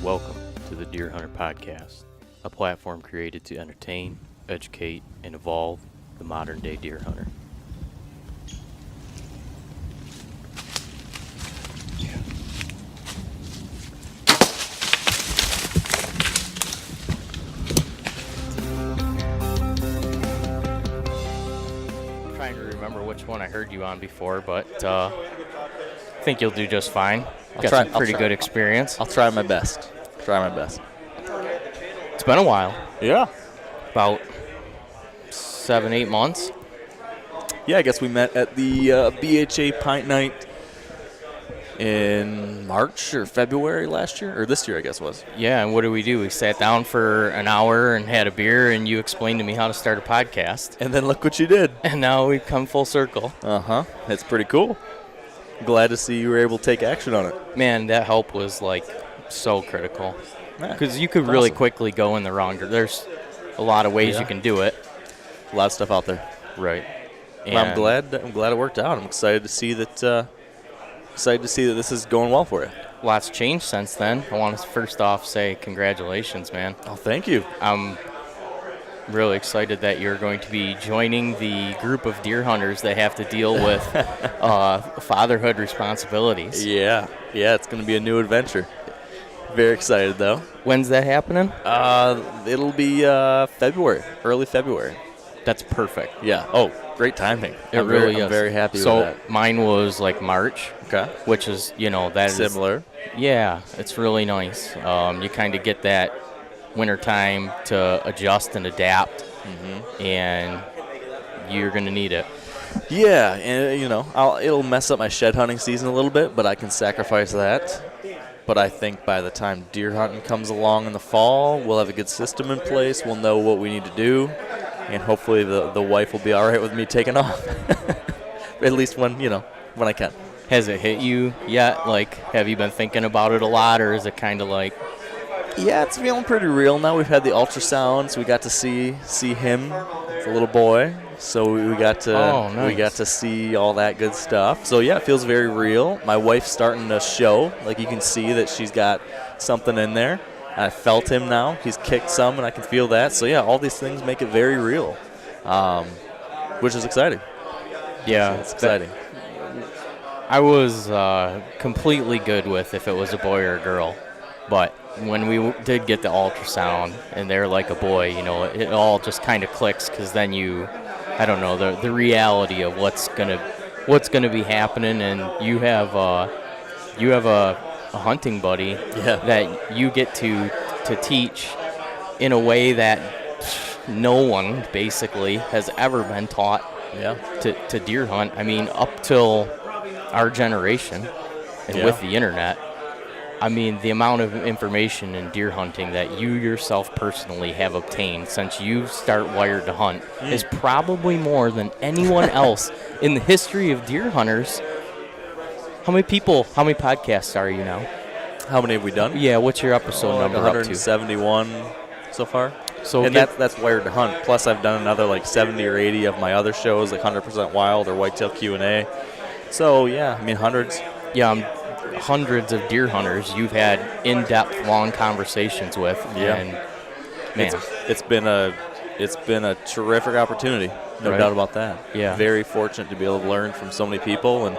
Welcome to the DeerHunter podcast, a platform created to entertain, educate, and evolve the modern-day deer hunter. I'm trying to remember which one I heard you on before, but I think you'll do just fine. Got some pretty good experience. I'll try my best. It's been a while. Yeah. About 7-8 months. Yeah, I guess we met at the BHA Pint night in March or February last year, or this year I guess it was. Yeah, and what did we do? We sat down for an hour and had a beer, and you explained to me how to start a podcast. And then look what you did. And now we've come full circle. Uh-huh. It's pretty cool. Glad to see you were able to take action on it. Man, that help was, like, so critical. Because you could That's really awesome. quickly go in the wrong direction. There's a lot of ways you can do it. A lot of stuff out there. Right. And I'm glad it worked out. I'm excited to see that this is going well for you. Lots changed since then. I want to first off say congratulations, man. Oh, thank you. I'm really excited that you're going to be joining the group of deer hunters that have to deal with fatherhood responsibilities. Yeah, it's going to be a new adventure. Very excited, though. When's that happening? It'll be February, early February. That's perfect. Yeah. Oh, great timing. It really is. I'm very happy with So that. mine was like March. Okay. Which is, that is Similar. Yeah, it's really nice. You kind of get that winter time to adjust and adapt, and you're going to need it. Yeah, and it'll mess up my shed hunting season a little bit, but I can sacrifice that. But I think by the time deer hunting comes along in the fall, we'll have a good system in place. We'll know what we need to do, and hopefully the wife will be all right with me taking off. At least when I can. Has it hit you yet? Like, have you been thinking about it a lot, or is it kind of like... Yeah, it's feeling pretty real now. We've had the ultrasounds. We got to see him. It's a little boy, so we got to see all that good stuff. So yeah, it feels very real. My wife's starting to show. Like, you can see that she's got something in there. I felt him now. He's kicked some, and I can feel that. So yeah, all these things make it very real, which is exciting. Yeah, it's exciting. I was completely good with if it was a boy or a girl, but when we did get the ultrasound and they're like a boy, it all just kind of clicks, because then I don't know, the reality of what's gonna be happening, and you have a hunting buddy that you get to teach in a way that no one basically has ever been taught to deer hunt. I mean, up till our generation, and with the internet, I mean, the amount of information in deer hunting that you yourself personally have obtained since you start Wired to Hunt is probably more than anyone else in the history of deer hunters. How many podcasts are you now? How many have we done? Yeah, what's your episode number up to? 171 so far. So that's Wired to Hunt. Plus, I've done another like 70 or 80 of my other shows, like 100% Wild or Whitetail Q&A. So yeah, I mean hundreds. Yeah, hundreds of deer hunters you've had in-depth, long conversations with. Yeah. And man, it's been a terrific opportunity, no doubt about that. Yeah. Very fortunate to be able to learn from so many people, and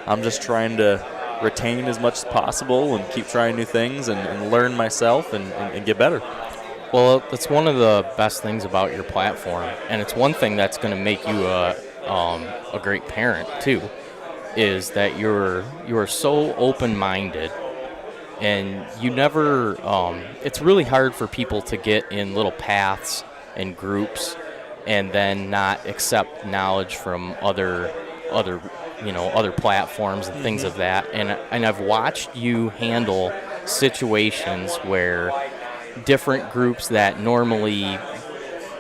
I'm just trying to retain as much as possible and keep trying new things and learn myself and get better. Well, that's one of the best things about your platform, and it's one thing that's going to make you a great parent too, is that you're so open-minded, and you never. It's really hard for people to get in little paths and groups, and then not accept knowledge from other platforms and things of that. And I've watched you handle situations where different groups that normally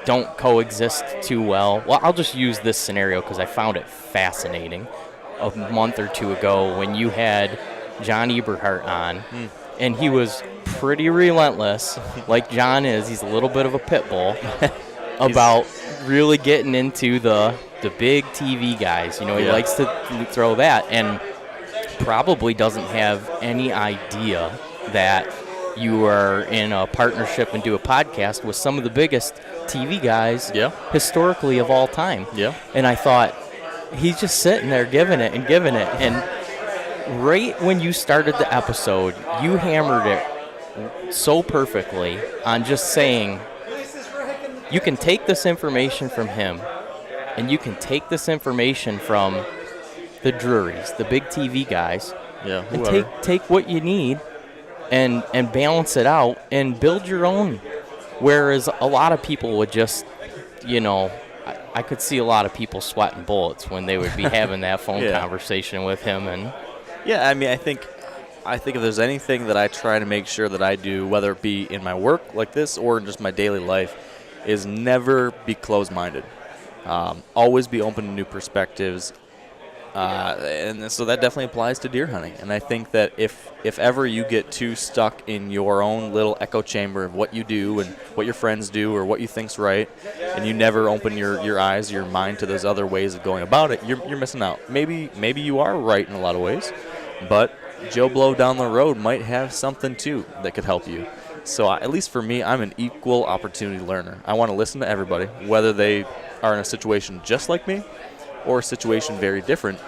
don't coexist too well. Well, I'll just use this scenario because I found it fascinating a month or two ago when you had John Eberhart on, and he was pretty relentless, like John is. He's a little bit of a pit bull about really getting into the big TV guys. You know, he likes to throw that, and probably doesn't have any idea that you are in a partnership and do a podcast with some of the biggest TV guys historically of all time. Yeah. And I thought, he's just sitting there giving it. And right when you started the episode, you hammered it so perfectly on just saying, you can take this information from him, and you can take this information from the Drurys, the big TV guys, and take what you need and balance it out and build your own. Whereas a lot of people would just, you know, I could see a lot of people sweating bullets when they would be having that phone conversation with him. And I mean, I think if there's anything that I try to make sure that I do, whether it be in my work like this or in just my daily life, is never be closed-minded. Always be open to new perspectives. And so that definitely applies to deer hunting. And I think that if ever you get too stuck in your own little echo chamber of what you do and what your friends do or what you think's right, and you never open your eyes, your mind to those other ways of going about it, you're missing out. Maybe you are right in a lot of ways, but Joe Blow down the road might have something too that could help you. So at least for me, I'm an equal opportunity learner. I want to listen to everybody, whether they are in a situation just like me or a situation very different,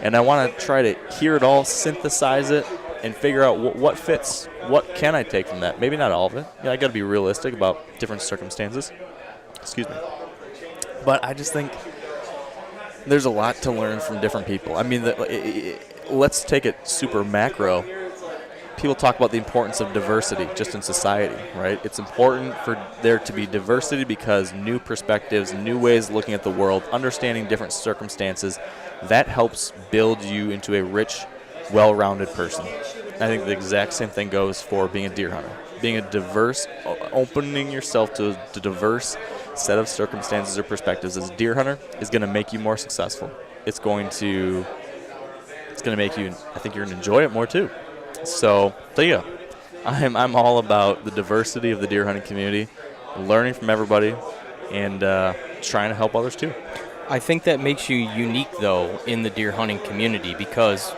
and I want to try to hear it all, synthesize it, and figure out what fits. What can I take from that? Maybe not all of it. I got to be realistic about different circumstances. Excuse me. But I just think there's a lot to learn from different people. I mean, let's take it super macro. People talk about the importance of diversity just in society, right? It's important for there to be diversity because new perspectives, new ways of looking at the world, understanding different circumstances, that helps build you into a rich, well-rounded person. I think the exact same thing goes for being a deer hunter. Being a diverse, opening yourself to a diverse set of circumstances or perspectives as a deer hunter is going to make you more successful. It's going to make you, I think you're going to enjoy it more too. So yeah, I'm all about the diversity of the deer hunting community, learning from everybody, and trying to help others too. I think that makes you unique, though, in the deer hunting community because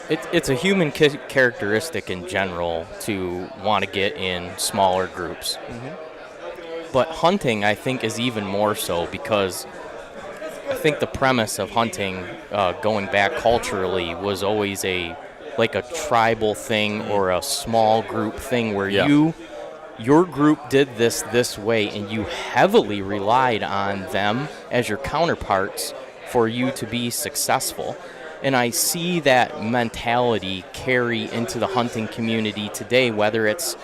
it's a human characteristic in general to want to get in smaller groups. Mm-hmm. But hunting, I think, is even more so because I think the premise of hunting, going back culturally, was always like a tribal thing or a small group thing where your group did this way and you heavily relied on them as your counterparts for you to be successful. And I see that mentality carry into the hunting community today, whether it's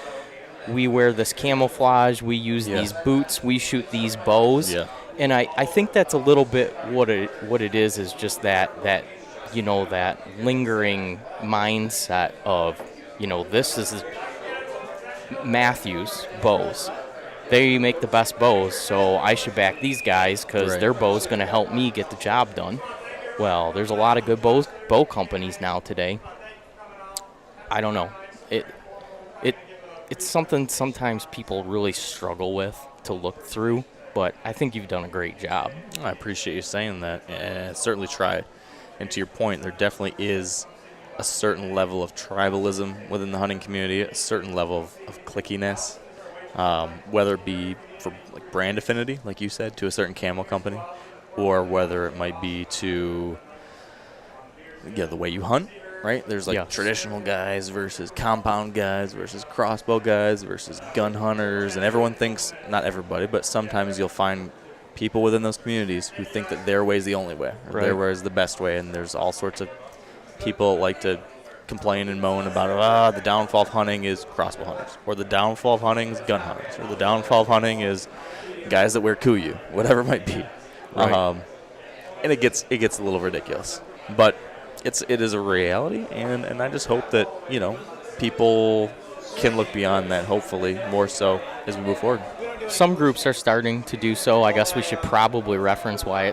we wear this camouflage, we use these boots, we shoot these bows. Yeah. And I think that's a little bit what it is just that you know, that lingering mindset of, you know, this is Matthews bows. They make the best bows, so I should back these guys because their bow's going to help me get the job done. Well, there's a lot of good bow companies now today. I don't know. It's something sometimes people really struggle with to look through, but I think you've done a great job. I appreciate you saying that, and certainly try it. And to your point, there definitely is a certain level of tribalism within the hunting community, a certain level of clickiness, whether it be for like brand affinity, like you said, to a certain camo company, or whether it might be to the way you hunt, right? There's traditional guys versus compound guys versus crossbow guys versus gun hunters, and everyone thinks, not everybody, but sometimes you'll find people within those communities who think that their way is the only way, or their way is the best way, and there's all sorts of people like to complain and moan about, the downfall of hunting is crossbow hunters, or the downfall of hunting is gun hunters, or the downfall of hunting is guys that wear kuyu, whatever it might be. Right. And it gets a little ridiculous, but it is a reality, and I just hope that, you know, people can look beyond that, hopefully, more so as we move forward. Some groups are starting to do so. I guess we should probably reference why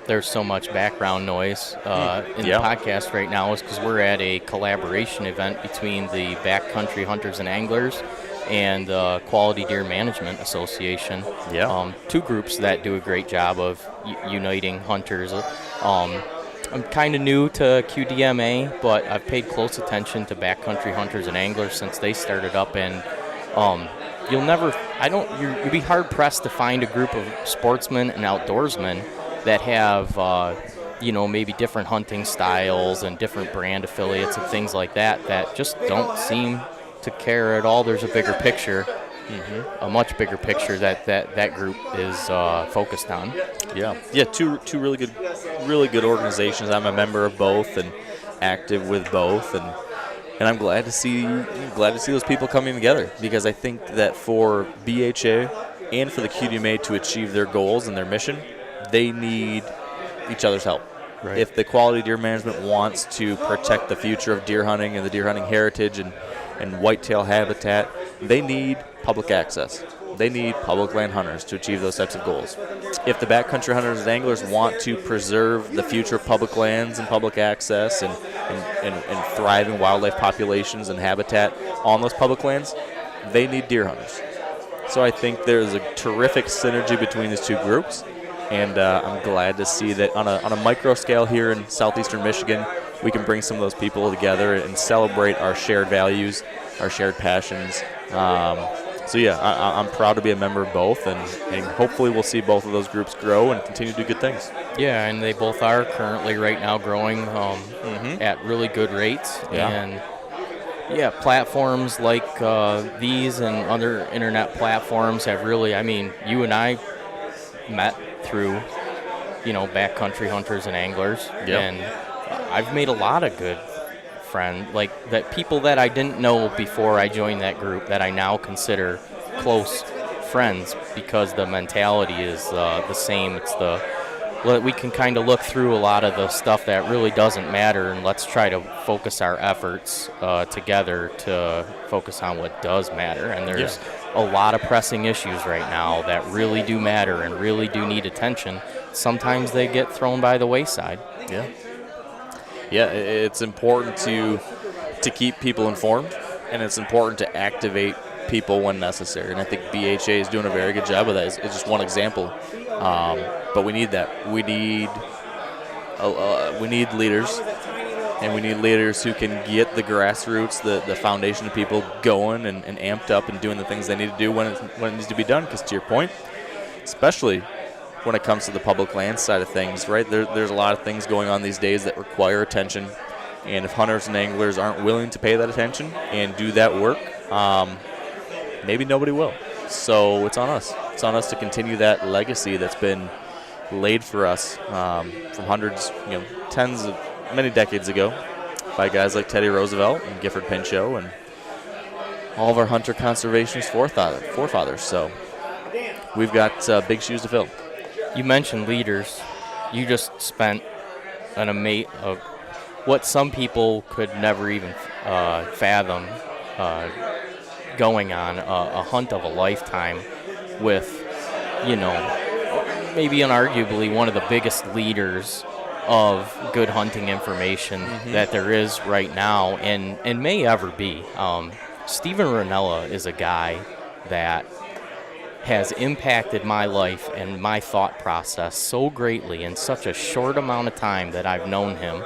there's so much background noise in the podcast right now is because we're at a collaboration event between the Backcountry Hunters and Anglers and the Quality Deer Management Association. Two groups that do a great job of uniting hunters. I'm kind of new to QDMA, but I've paid close attention to Backcountry Hunters and Anglers since they started up, and you'd be hard pressed to find a group of sportsmen and outdoorsmen that have, maybe different hunting styles and different brand affiliates and things like that just don't seem to care at all. There's a bigger picture, a much bigger picture that group is focused on. Two really good organizations. I'm a member of both and active with both, and I'm glad to see those people coming together, because I think that for BHA and for the QDMA to achieve their goals and their mission, they need each other's help. Right. If the Quality Deer Management wants to protect the future of deer hunting and the deer hunting heritage and whitetail habitat, they need public access. They need public land hunters to achieve those types of goals. If the backcountry hunters and anglers want to preserve the future of public lands and public access and thriving wildlife populations and habitat on those public lands, they need deer hunters. So I think there's a terrific synergy between these two groups, and I'm glad to see that on a micro scale here in southeastern Michigan, we can bring some of those people together and celebrate our shared values, our shared passions. I'm proud to be a member of both, and hopefully we'll see both of those groups grow and continue to do good things. Yeah, and they both are currently right now growing at really good rates. And platforms like these and other internet platforms have really, you and I met through, Backcountry Hunters and Anglers. And I've made a lot of good friends, like that people that I didn't know before I joined that group that I now consider close friends, because the mentality is the same. We can kind of look through a lot of the stuff that really doesn't matter, and let's try to focus our efforts together to focus on what does matter. And there's a lot of pressing issues right now that really do matter and really do need attention. Sometimes they get thrown by the wayside. It's important to keep people informed, and it's important to activate people when necessary. And I think BHA is doing a very good job of that. It's just one example, but we need that. We need leaders, and we need leaders who can get the grassroots, the foundation of people going and amped up and doing the things they need to do when it needs to be done. Because to your point, especially when it comes to the public land side of things, right? There's a lot of things going on these days that require attention, and if hunters and anglers aren't willing to pay that attention and do that work, maybe nobody will. So it's on us. It's on us to continue that legacy that's been laid for us from hundreds, many decades ago by guys like Teddy Roosevelt and Gifford Pinchot and all of our hunter conservationist forefathers. So we've got big shoes to fill. You mentioned leaders. You just spent what some people could never even fathom going on a hunt of a lifetime with, maybe unarguably one of the biggest leaders of good hunting information that there is right now and may ever be. Stephen Rinella is a guy that has impacted my life and my thought process so greatly in such a short amount of time that I've known him.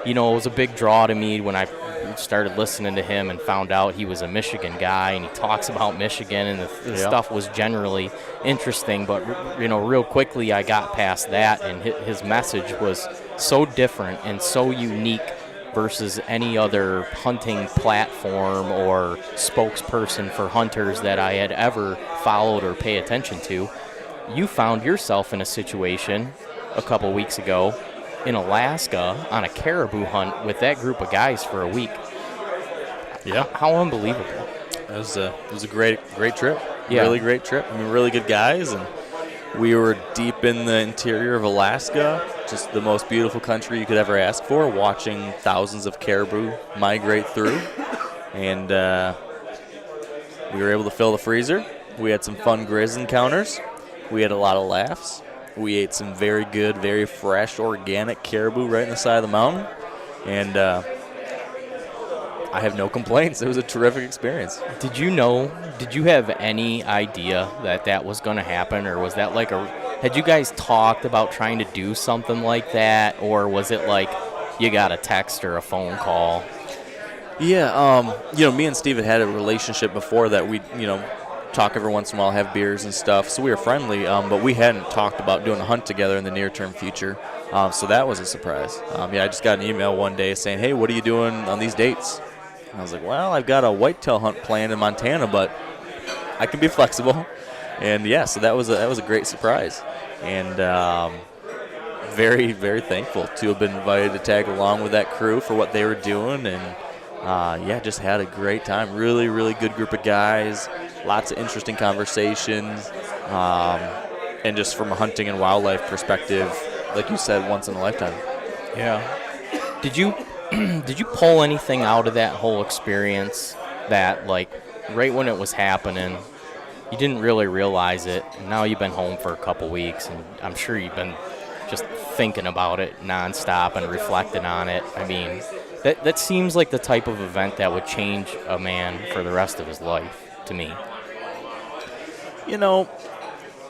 It was a big draw to me when I started listening to him and found out he was a Michigan guy, and he talks about Michigan, and the stuff was generally interesting. But, real quickly I got past that, and his message was so different and so unique versus any other hunting platform or spokesperson for hunters that I had ever followed or pay attention to. You found yourself in a situation a couple weeks ago in Alaska on a caribou hunt with that group of guys for a week. Yeah. How unbelievable. It was a great trip. Yeah. Really great trip. Really good guys, and we were deep in the interior of Alaska, just the most beautiful country you could ever ask for, watching thousands of caribou migrate through. and we were able to fill the freezer. We had some fun grizz encounters. We had a lot of laughs. We ate some very good, very fresh, organic caribou right in the side of the mountain, and I have no complaints. It was a terrific experience. Did you have any idea that was going to happen, or was that had you guys talked about trying to do something like that, or was it like you got a text or a phone call? Yeah, me and Steve had a relationship before that. We, talk every once in a while, have beers and stuff, so we were friendly, but we hadn't talked about doing a hunt together in the near-term future, so that was a surprise. I just got an email one day saying, hey, what are you doing on these dates? And I was like, well, I've got a whitetail hunt planned in Montana, but I can be flexible. And, yeah, so that was a great surprise. And very, very thankful to have been invited to tag along with that crew for what they were doing, and just had a great time. Really, really good group of guys. Lots of interesting conversations. And just from a hunting and wildlife perspective, like you said, once in a lifetime. Yeah. Did you pull anything out of that whole experience that, right when it was happening, you didn't really realize it, and now you've been home for a couple weeks, and I'm sure you've been just thinking about it nonstop and reflecting on it. I mean, that seems like the type of event that would change a man for the rest of his life, to me.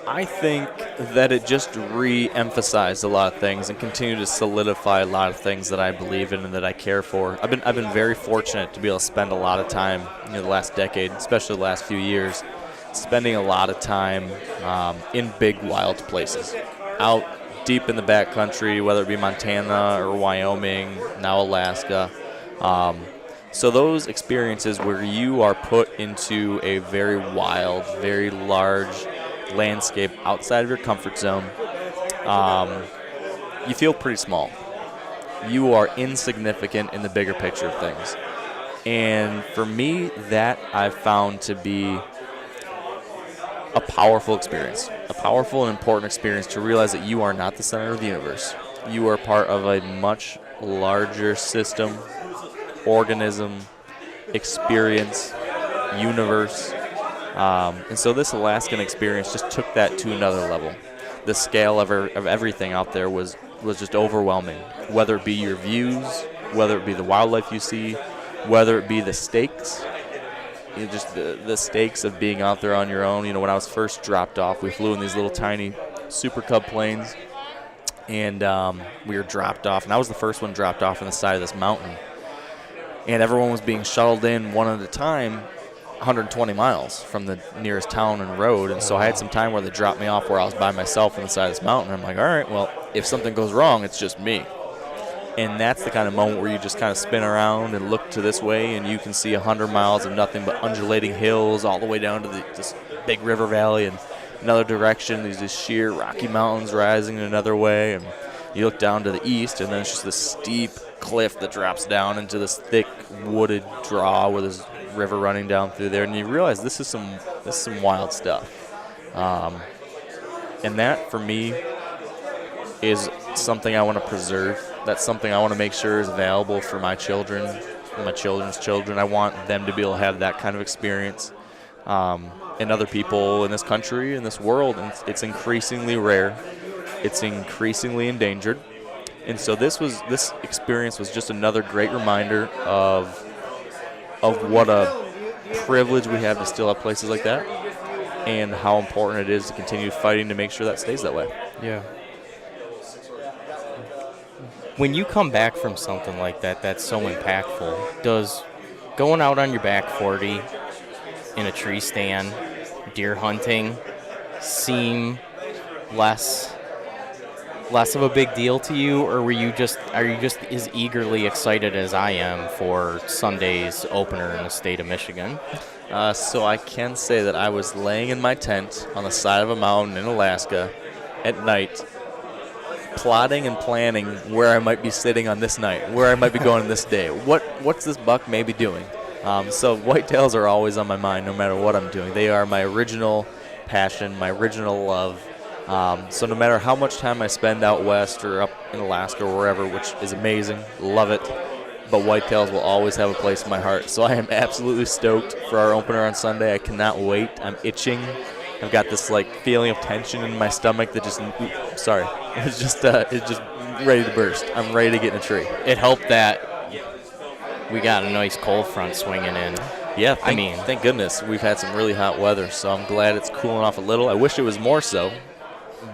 I think that it just re-emphasized a lot of things and continued to solidify a lot of things that I believe in and that I care for. I've been very fortunate to be able to spend a lot of time, the last decade, especially the last few years, spending a lot of time in big wild places, out deep in the backcountry, whether it be Montana or Wyoming, now Alaska. So those experiences where you are put into a very wild, very large landscape outside of your comfort zone, you feel pretty small. You are insignificant in the bigger picture of things. And for me, that I've found to be a powerful experience, a powerful and important experience to realize that you are not the center of the universe. You are part of a much larger system, organism, experience, universe. And so this Alaskan experience just took that to another level. The scale of everything out there was just overwhelming, whether it be your views, whether it be the wildlife you see, whether it be the stakes. Just the stakes of being out there on your own. When I was first dropped off, we flew in these little tiny Super Cub planes, and we were dropped off, and I was the first one dropped off on the side of this mountain. And everyone was being shuttled in one at a time, 120 miles from the nearest town and road. And so I had some time where they dropped me off where I was by myself on the side of this mountain. I'm like, all right, well, if something goes wrong, it's just me. And that's the kind of moment where you just kind of spin around and look to this way, and you can see 100 miles of nothing but undulating hills all the way down to this big river valley, and another direction, there's these sheer rocky mountains rising in another way. And you look down to the east, and then it's just this steep cliff that drops down into this thick wooded draw with this river running down through there, and you realize this is some wild stuff. And that, for me, is something I want to preserve. That's something I want to make sure is available for my children, for my children's children. I want them to be able to have that kind of experience. And other people in this country, in this world, and it's increasingly rare. It's increasingly endangered. And so this experience was just another great reminder of what a privilege we have to still have places like that, and how important it is to continue fighting to make sure that stays that way. Yeah. When you come back from something like that that's so impactful, does going out on your back 40 in a tree stand, deer hunting, seem less of a big deal to you, or are you just as eagerly excited as I am for Sunday's opener in the state of Michigan? So I can say that I was laying in my tent on the side of a mountain in Alaska at night, plotting and planning where I might be sitting on this night, where I might be going this day. What's this buck maybe doing? So whitetails are always on my mind no matter what I'm doing. They are my original passion, my original love. So no matter how much time I spend out west or up in Alaska or wherever, which is amazing, love it, but whitetails will always have a place in my heart. So I am absolutely stoked for our opener on Sunday. I cannot wait. I'm itching. I've got this like feeling of tension in my stomach that it's just ready to burst. I'm ready to get in a tree. It helped that we got a nice cold front swinging in. Yeah, thank goodness we've had some really hot weather, so I'm glad it's cooling off a little. I wish it was more so,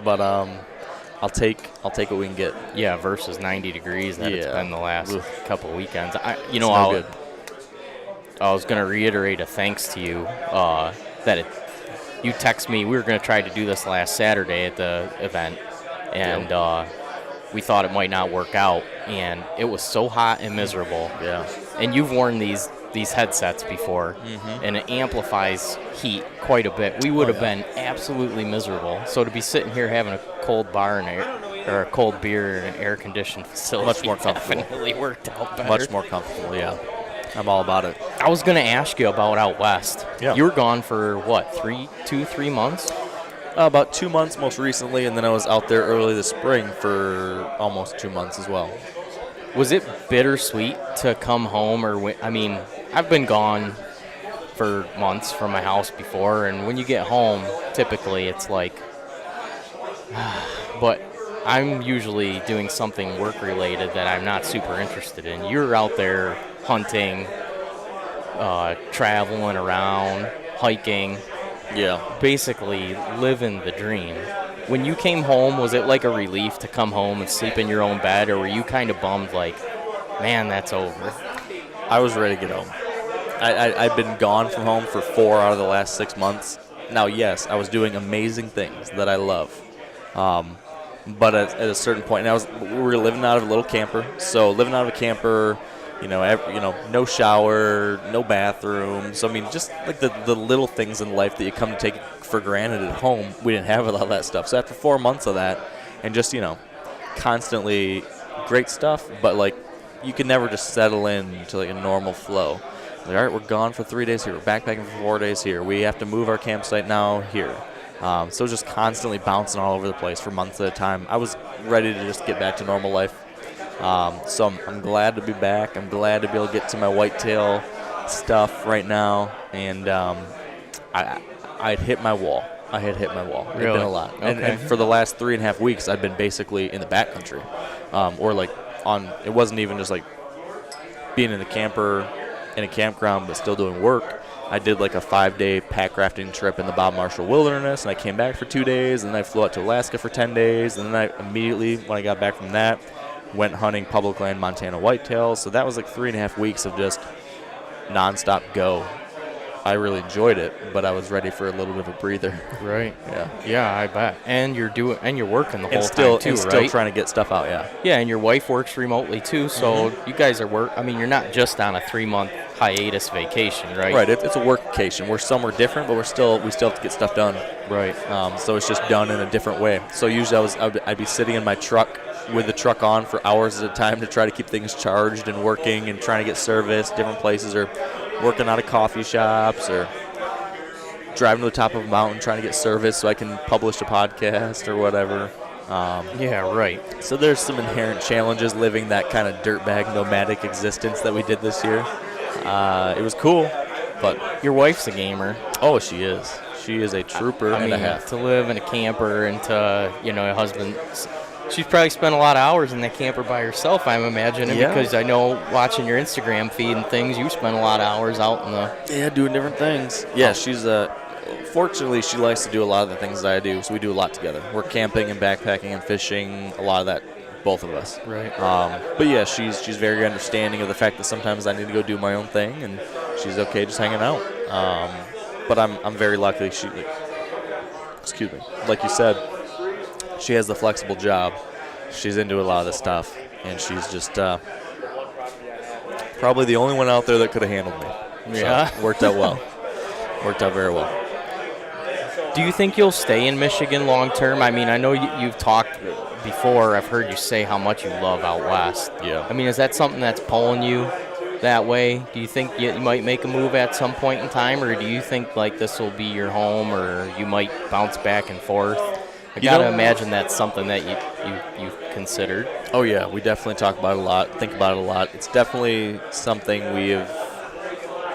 but I'll take what we can get. Yeah, versus 90 degrees that it's been the last couple weekends. I was going to reiterate a thanks to you you text me. We were going to try to do this last Saturday at the event, and we thought it might not work out, and it was so hot and miserable. Yeah. And you've worn these headsets before, and it amplifies heat quite a bit. We would have been absolutely miserable. So to be sitting here having a cold bar or a cold beer in an air-conditioned facility, much more comfortable. Definitely worked out better. Much more comfortable, yeah. I'm all about it. I was going to ask you about out west. Yeah. You were gone for, what, 3 months? About 2 months most recently, and then I was out there early this spring for almost 2 months as well. Was it bittersweet to come home? I've been gone for months from my house before, and when you get home, typically it's like, but I'm usually doing something work-related that I'm not super interested in. You're out there hunting, traveling around, hiking. Yeah. Basically living the dream. When you came home, was it like a relief to come home and sleep in your own bed, or were you kind of bummed like, man, that's over? I was ready to get home. I've been gone from home for 4 out of the last 6 months. Now, yes, I was doing amazing things that I love. But at a certain point, and we were living out of a little camper. So living out of a camper, no shower, no bathroom. So, just like the little things in life that you come to take for granted at home, we didn't have a lot of that stuff. So after 4 months of that, and just, constantly great stuff, but, like, you can never just settle in to, like, a normal flow. Like, all right, we're gone for 3 days here. We're backpacking for 4 days here. We have to move our campsite now here. So just constantly bouncing all over the place for months at a time. I was ready to just get back to normal life. So I'm glad to be back. I'm glad to be able to get to my whitetail stuff right now. And I'd hit my wall. I had hit my wall. Really? It's been a lot. Okay. And for the last 3.5 weeks, I've been basically in the backcountry. Or like it wasn't even just like being in the camper in a campground but still doing work. I did like a 5-day pack rafting trip in the Bob Marshall Wilderness, and I came back for 2 days, and then I flew out to Alaska for 10 days, and then I immediately, when I got back from that, went hunting public land Montana whitetails. So that was like 3.5 weeks of just nonstop go. I really enjoyed it, but I was ready for a little bit of a breather. Right. Yeah. Yeah, I bet. And you're working the whole time too, right? Still trying to get stuff out. Yeah. Yeah, and your wife works remotely too, so you guys are you're not just on a 3-month hiatus vacation, right? Right. It's a workcation. We're somewhere different, but we still have to get stuff done. Right. So it's just done in a different way. So usually I'd be sitting in my truck with the truck on for hours at a time to try to keep things charged and working and trying to get service different places, or working out of coffee shops, or driving to the top of a mountain trying to get service so I can publish a podcast or whatever. Yeah, right. So there's some inherent challenges living that kind of dirtbag nomadic existence that we did this year. It was cool, but your wife's a gamer. Oh, she is. She is a trooper and a half. To live in a camper and to, a husband. She's probably spent a lot of hours in that camper by herself, I'm imagining, because I know watching your Instagram feed and things, you spend a lot of hours out in the... Yeah, doing different things. Yeah, she's fortunately, she likes to do a lot of the things that I do, so we do a lot together. We're camping and backpacking and fishing, a lot of that, both of us. Right. But yeah, she's very understanding of the fact that sometimes I need to go do my own thing, and she's okay just hanging out. But I'm very lucky. Excuse me. Like you said, she has the flexible job. She's into a lot of this stuff, and she's just probably the only one out there that could have handled me. Yeah. So, worked out well. Worked out very well. Do you think you'll stay in Michigan long term? I know you've talked before. I've heard you say how much you love out west. Yeah. Is that something that's pulling you that way? Do you think you might make a move at some point in time, or do you think like this will be your home, or you might bounce back and forth? I gotta imagine that's something that you considered. Oh, yeah. We definitely talk about it a lot, think about it a lot. It's definitely something we have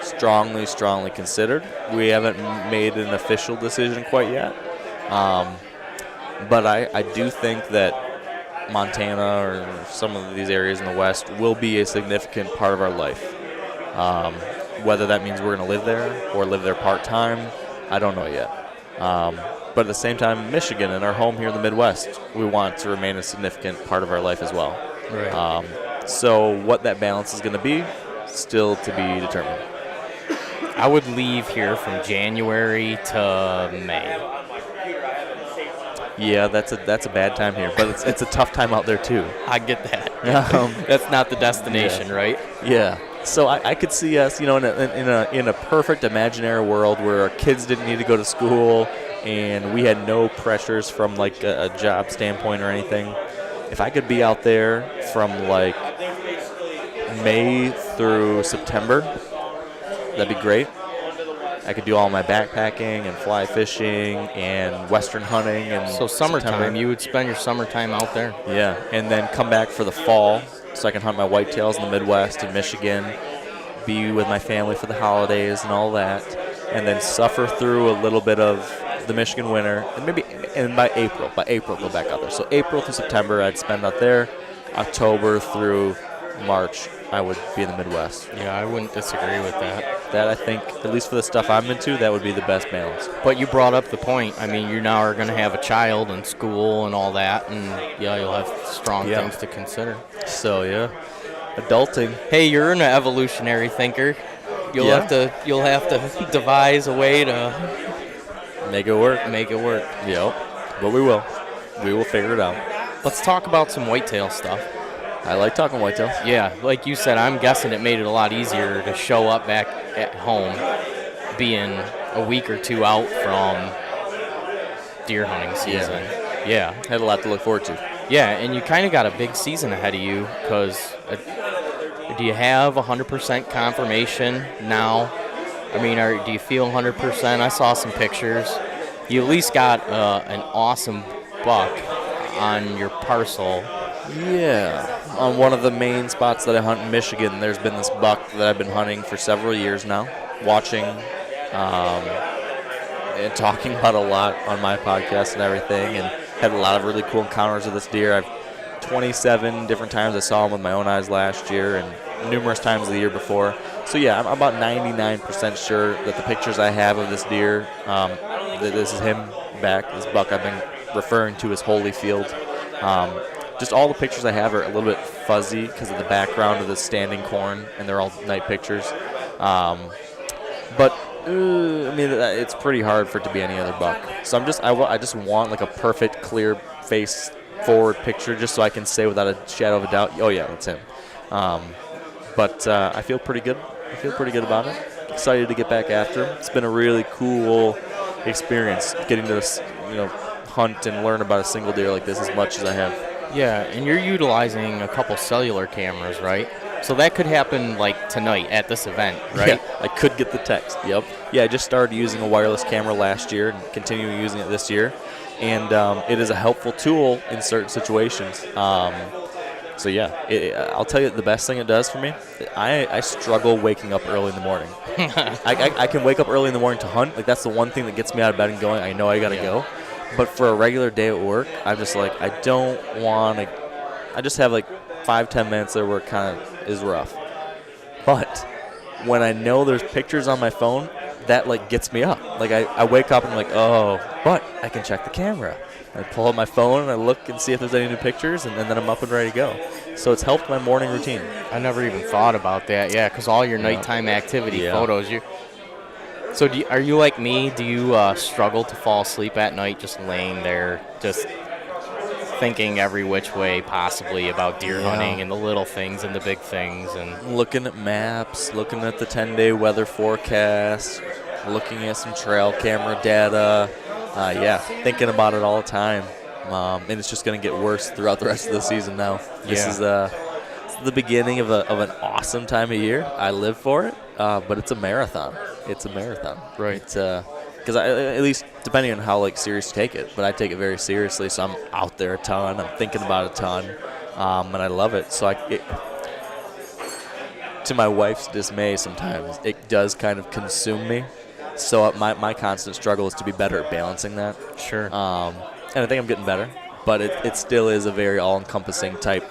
strongly considered. We haven't made an official decision quite yet. But I do think that Montana or some of these areas in the West will be a significant part of our life. Whether that means we're going to live there or live there part-time, I don't know yet. But at the same time, Michigan and our home here in the Midwest, we want to remain a significant part of our life as well. Right. So what that balance is going to be, still to be determined. I would leave here from January to May. Yeah, that's a bad time here, but it's a tough time out there too. I get that. That's not the destination, right? Yeah. So I could see us, in a perfect imaginary world where our kids didn't need to go to school and we had no pressures from like a job standpoint or anything. If I could be out there from like May through September, that'd be great. I could do all my backpacking and fly fishing and western hunting. And so summertime, September. You would spend your summertime out there. Yeah, and then come back for the fall so I can hunt my whitetails in the Midwest and Michigan, be with my family for the holidays and all that, and then suffer through a little bit of the Michigan winter, and by April go back out there. So April through September I'd spend out there. October through March I would be in the Midwest. Yeah, I wouldn't disagree with that. That, I think, at least for the stuff I'm into, that would be the best balance. But you brought up the point. I mean, you now are going to have a child in school and all that, and yeah, you'll have strong things to consider. So, yeah, adulting. Hey, you're an evolutionary thinker. You'll have to devise a way to make it work. Yep. But we will. We will figure it out. Let's talk about some whitetail stuff. I like talking whitetails. Yeah, like you said, I'm guessing it made it a lot easier to show up back at home, being a week or two out from deer hunting season. Yeah. Had a lot to look forward to. Yeah, and you kind of got a big season ahead of you because do you have 100% confirmation now? I mean, do you feel 100%? I saw some pictures. You at least got an awesome buck on your parcel. Yeah. On one of the main spots that I hunt in Michigan, there's been this buck that I've been hunting for several years now, watching and talking about a lot on my podcast and everything, and had a lot of really cool encounters with this deer. I've 27 different times I saw him with my own eyes last year and numerous times the year before. So yeah, I'm about 99% sure that the pictures I have of this deer, that this is him back, this buck I've been referring to as Holyfield. Just all the pictures I have are a little bit fuzzy because of the background of the standing corn, and they're all night pictures. But I mean, it's pretty hard for it to be any other buck. So I just want like a perfect, clear face forward picture, just so I can say without a shadow of a doubt, oh yeah, that's him. But I feel pretty good. I feel pretty good about it. Excited to get back after him. It's been a really cool experience getting to hunt and learn about a single deer like this as much as I have. Yeah, and you're utilizing a couple cellular cameras, right? So that could happen like tonight at this event, right? Yeah, I could get the text. Yep. Yeah, I just started using a wireless camera last year and continuing using it this year. And it is a helpful tool in certain situations. So yeah, I'll tell you the best thing it does for me. I struggle waking up early in the morning. I can wake up early in the morning to hunt. Like that's the one thing that gets me out of bed and going. I know I gotta go. But for a regular day at work, I'm just like, I don't want to. I just have like 5-10 minutes there where it kind of is rough. But when I know there's pictures on my phone, that like gets me up. Like I wake up and I'm like, oh, but I can check the camera. I pull out my phone and I look and see if there's any new pictures, and then I'm up and ready to go. So it's helped my morning routine. I never even thought about that. Yeah, because all your nighttime activity photos, So are you like me? Do you struggle to fall asleep at night just laying there, just thinking every which way possibly about deer hunting and the little things and the big things? And looking at maps, looking at the 10-day weather forecast, looking at some trail camera data. Thinking about it all the time. And it's just going to get worse throughout the rest of the season now. This is the beginning of an awesome time of year. I live for it, but it's a marathon. Right. because at least depending on how like serious you take it, but I take it very seriously. So I'm out there a ton. I'm thinking about it a ton, and I love it. So to my wife's dismay, sometimes it does kind of consume me. So my constant struggle is to be better at balancing that. Sure. And I think I'm getting better, but it still is a very all-encompassing time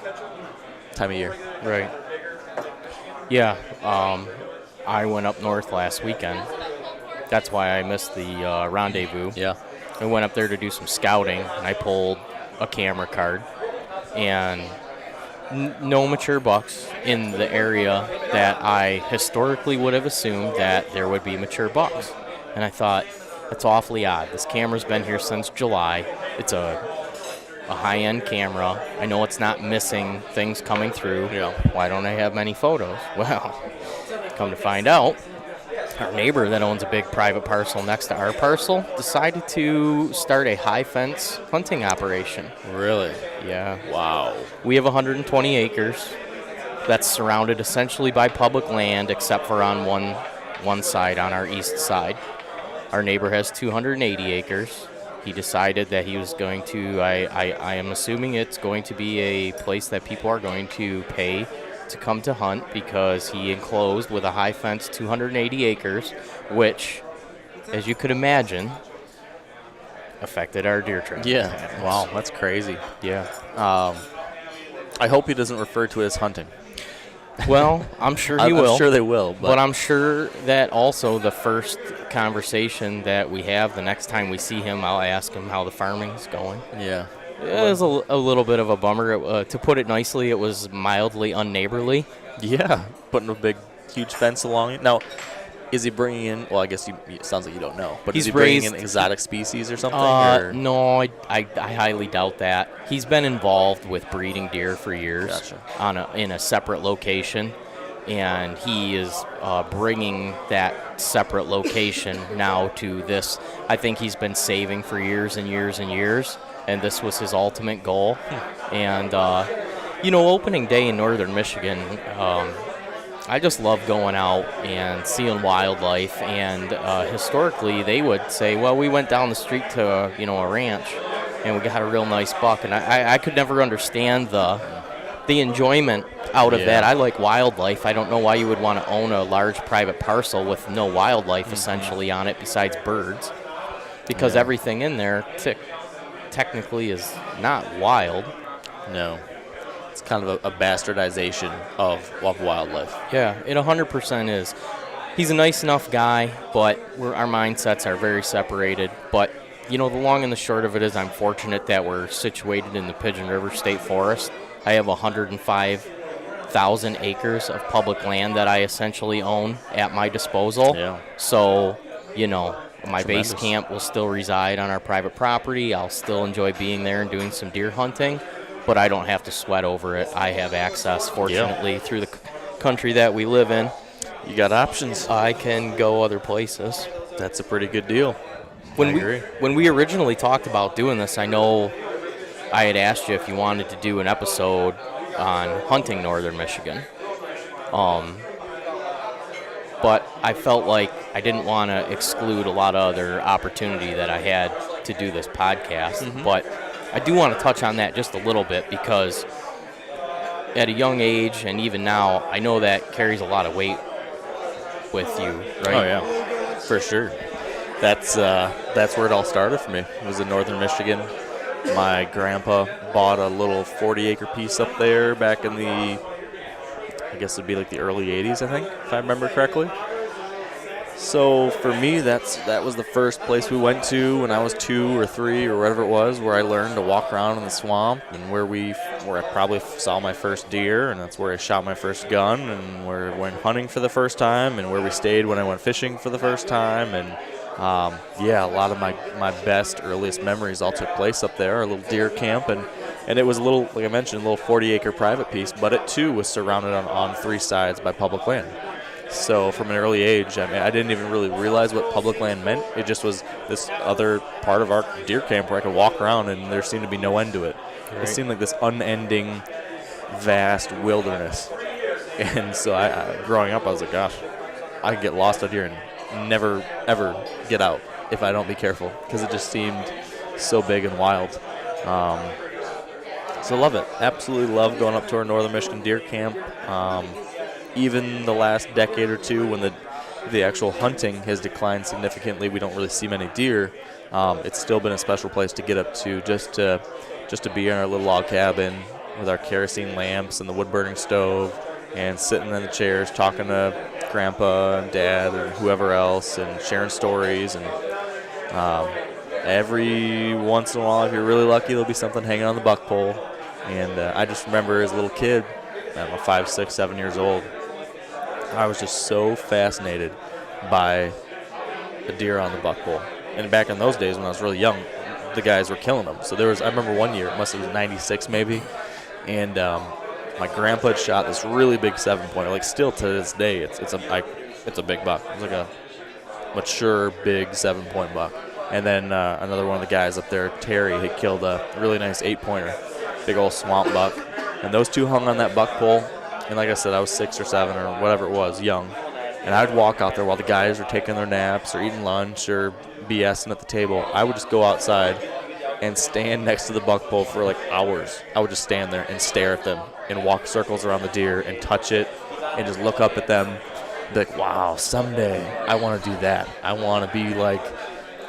of year. Right. Yeah. I went up north last weekend. That's why I missed the rendezvous. Yeah. I went up there to do some scouting, and I pulled a camera card, and no mature bucks in the area that I historically would have assumed that there would be mature bucks. And I thought, that's awfully odd. This camera's been here since July. It's a high-end camera. I know it's not missing things coming through. Yeah. Why don't I have many photos? Well, come to find out, our neighbor that owns a big private parcel next to our parcel decided to start a high-fence hunting operation. Really? Yeah. Wow. We have 120 acres that's surrounded essentially by public land except for on one side, on our east side. Our neighbor has 280 acres. He decided that he was going to, I am assuming it's going to be a place that people are going to pay to come to hunt, because he enclosed with a high fence 280 acres, which, as you could imagine, affected our deer trap. Yeah. Wow, that's crazy. Yeah. I hope he doesn't refer to it as hunting. Well, I'm sure he will. I'm sure they will. But I'm sure that also the first conversation that we have, the next time we see him, I'll ask him how the farming's going. Yeah. It was a little bit of a bummer. To put it nicely, it was mildly unneighborly. Yeah. Putting a big, huge fence along it. Now, is he bringing in, well, I guess it sounds like you don't know, but is he bringing in exotic species or something? No, I highly doubt that. He's been involved with breeding deer for years. Gotcha. in a separate location, and he is bringing that separate location now to this. I think he's been saving for years and years and years, and this was his ultimate goal. And, opening day in northern Michigan, I just love going out and seeing wildlife, and historically they would say, well, we went down the street to a ranch and we got a real nice buck, and I could never understand the enjoyment out of that. I like wildlife. I don't know why you would want to own a large private parcel with no wildlife essentially on it besides birds, because everything in there technically is not wild. No. It's kind of a bastardization of wildlife. Yeah, it 100% is. He's a nice enough guy, but our mindsets are very separated. But, the long and the short of it is I'm fortunate that we're situated in the Pigeon River State Forest. I have 105,000 acres of public land that I essentially own at my disposal. Yeah. So, my base camp will still reside on our private property. I'll still enjoy being there and doing some deer hunting, but I don't have to sweat over it. I have access, fortunately, through the country that we live in. You got options. I can go other places. That's a pretty good deal. I agree. When we originally talked about doing this, I know I had asked you if you wanted to do an episode on hunting northern Michigan. But I felt like I didn't want to exclude a lot of other opportunity that I had to do this podcast. Mm-hmm. But I do want to touch on that just a little bit, because at a young age, and even now, I know that carries a lot of weight with you, right? Oh, yeah, for sure. That's where it all started for me. It was in northern Michigan. My grandpa bought a little 40-acre piece up there back in I guess it'd be like the early 80s, I think, if I remember correctly. So for me, that was the first place we went to when I was 2 or 3 or whatever it was, where I learned to walk around in the swamp, and where I probably saw my first deer, and that's where I shot my first gun, and where I went hunting for the first time, and where we stayed when I went fishing for the first time. And a lot of my best, earliest memories all took place up there, a little deer camp, and it was a little, like I mentioned, a little 40-acre private piece, but it too was surrounded on 3 sides by public land. So from an early age, I didn't even really realize what public land meant. It just was this other part of our deer camp where I could walk around, and there seemed to be no end to it. Right. It seemed like this unending, vast wilderness. And so growing up, I was like, gosh, I could get lost out here and never, ever get out. if I don't be careful, because it just seemed so big and wild. So love it. Absolutely love going up to our Northern Michigan deer camp. Even the last decade or two, when the actual hunting has declined significantly, we don't really see many deer. It's still been a special place to get up to, just to be in our little log cabin with our kerosene lamps and the wood-burning stove, and sitting in the chairs talking to Grandpa and Dad and whoever else, and sharing stories. And every once in a while, if you're really lucky, there'll be something hanging on the buck pole. And I just remember as a little kid, I don't know, 5, 6, 7 years old, I was just so fascinated by a deer on the buck pole. And back in those days when I was really young, the guys were killing them. So I remember one year, it must have been 96 maybe, and my grandpa had shot this really big 7-pointer. Like, still to this day, it's a big buck. It's like a mature, big 7-point buck. And then another one of the guys up there, Terry, had killed a really nice 8-pointer, big old swamp buck. And those two hung on that buck pole. And like I said, I was 6 or 7 or whatever it was, young. And I'd walk out there while the guys were taking their naps or eating lunch or BSing at the table. I would just go outside and stand next to the buck pole for like hours. I would just stand there and stare at them and walk circles around the deer and touch it and just look up at them, be like, wow, someday I want to do that. I want to be like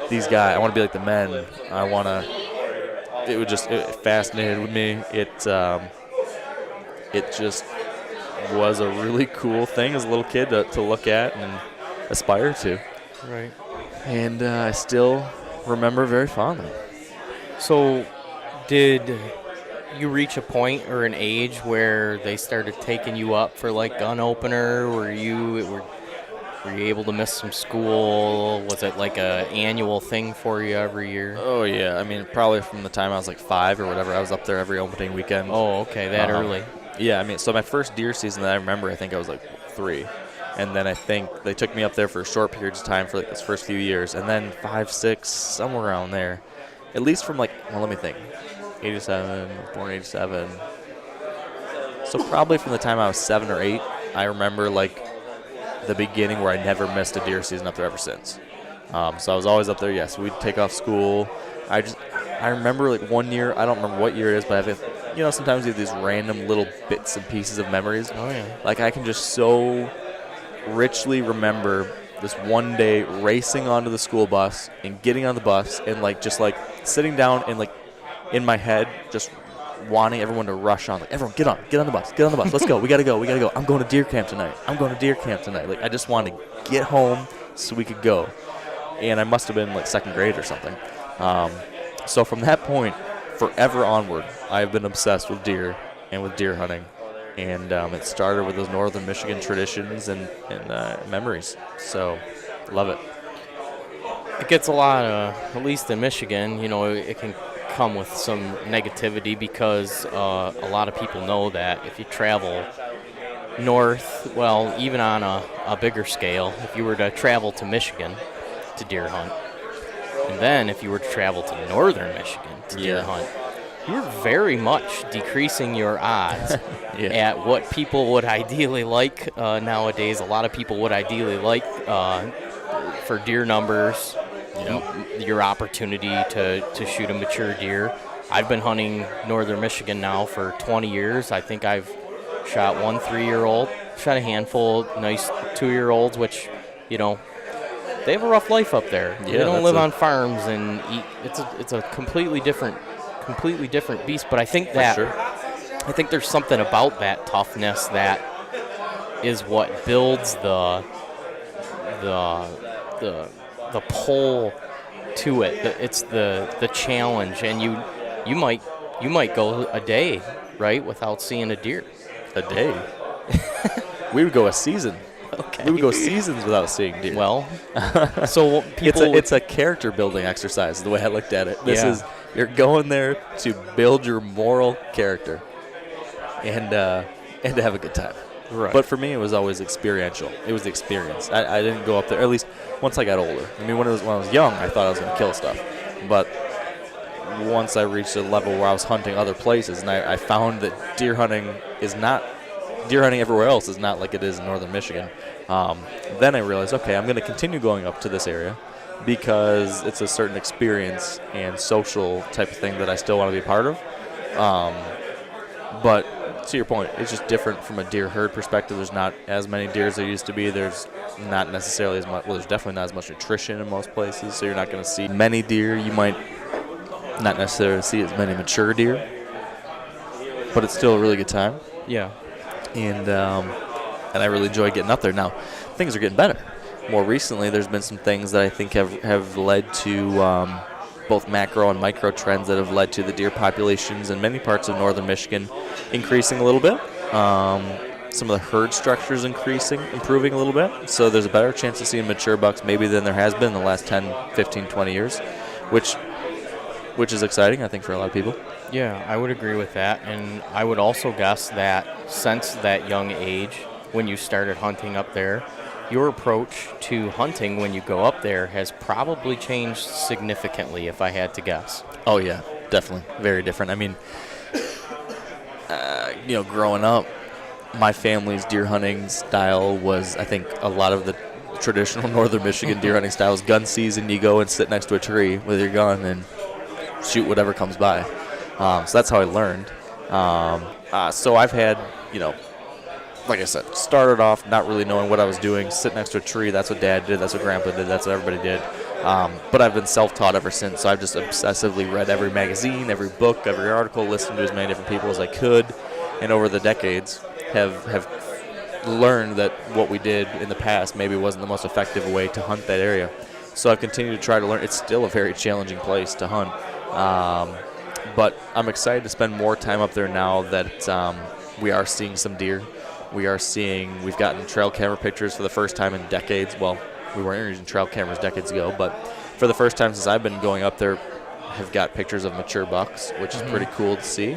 these guys. I want to be like the men. It fascinated with me. It just was a really cool thing as a little kid to look at and aspire to. Right. And I still remember very fondly. So did you reach a point or an age where they started taking you up for like gun opener? Were you able to miss some school? Was it like a annual thing for you every year? Oh yeah, I mean probably from the time I was like 5 or whatever, I was up there every opening weekend. Oh, okay, that early. Yeah, I mean, so my first deer season that I remember, I think I was like 3. And then I think they took me up there for short periods of time for like those first few years. And then 5, 6, somewhere around there. At least from like, well, let me think. 87, born 87. So probably from the time I was 7 or 8, I remember like the beginning where I never missed a deer season up there ever since. So I was always up there, yes. We'd take off school. I remember like one year, I don't remember what year it is, but sometimes you have these random little bits and pieces of memories. Oh, yeah. Like I can just so richly remember this one day racing onto the school bus and getting on the bus and like just like sitting down and like in my head just wanting everyone to rush on. Like, everyone, get on the bus, let's go, we gotta go. I'm going to deer camp tonight. Like I just wanted to get home so we could go. And I must have been like 2nd grade or something. So from that point, forever onward, I've been obsessed with deer and with deer hunting. And it started with those Northern Michigan traditions and memories. So, love it. It gets a lot of, at least in Michigan, it can come with some negativity because a lot of people know that if you travel north, well, even on a bigger scale, if you were to travel to Michigan to deer hunt, and then if you were to travel to northern Michigan to deer hunt, you're very much decreasing your odds at what people would ideally like nowadays. A lot of people would ideally like for deer numbers, your opportunity to shoot a mature deer. I've been hunting northern Michigan now for 20 years. I think I've shot one 3-year-old, shot a handful of nice 2-year-olds, which, they have a rough life up there. They don't live on farms and eat. It's a completely different beast. But I think I think there's something about that toughness that is what builds the pull to it. It's the challenge, and you might go a day, right, without seeing a deer. A day. We would go a season. Okay. We would go seasons without seeing deer. Well, so people it's a character building exercise, the way I looked at it. You're going there to build your moral character and to have a good time. Right. But for me, it was always experiential. It was the experience. I didn't go up there, at least once I got older. I mean, when I was young, I thought I was going to kill stuff. But once I reached a level where I was hunting other places, and I found that deer hunting everywhere else is not like it is in northern Michigan. Then I realized, okay, I'm going to continue going up to this area, because it's a certain experience and social type of thing that I still want to be a part of. But to your point, it's just different from a deer herd perspective. There's not as many deer as there used to be. There's not necessarily as much. Well, there's definitely not as much nutrition in most places, so you're not going to see many deer. You might not necessarily see as many mature deer, but it's still a really good time. Yeah. And I really enjoy getting up there. Now, things are getting better. More recently, there's been some things that I think have led to both macro and micro trends that have led to the deer populations in many parts of northern Michigan increasing a little bit. Some of the herd structures improving a little bit. So there's a better chance of seeing mature bucks maybe than there has been in the last 10, 15, 20 years, which is exciting, I think, for a lot of people. Yeah, I would agree with that. And I would also guess that since that young age, when you started hunting up there, your approach to hunting when you go up there has probably changed significantly, if I had to guess. Oh, yeah, definitely. Very different. I mean, growing up, my family's deer hunting style was, I think, a lot of the traditional northern Michigan deer hunting styles. Gun season, you go and sit next to a tree with your gun and shoot whatever comes by. So that's how I learned. So I've had, like I said, started off not really knowing what I was doing, sit next to a tree. That's what Dad did. That's what Grandpa did. That's what everybody did. But I've been self-taught ever since. So I've just obsessively read every magazine, every book, every article, listened to as many different people as I could, and over the decades have learned that what we did in the past maybe wasn't the most effective way to hunt that area. So I've continued to try to learn. It's still a very challenging place to hunt. But I'm excited to spend more time up there now that we are seeing some deer. We've gotten trail camera pictures for the first time in decades. Well, we weren't using trail cameras decades ago, but for the first time since I've been going up there, have got pictures of mature bucks, which is pretty cool to see.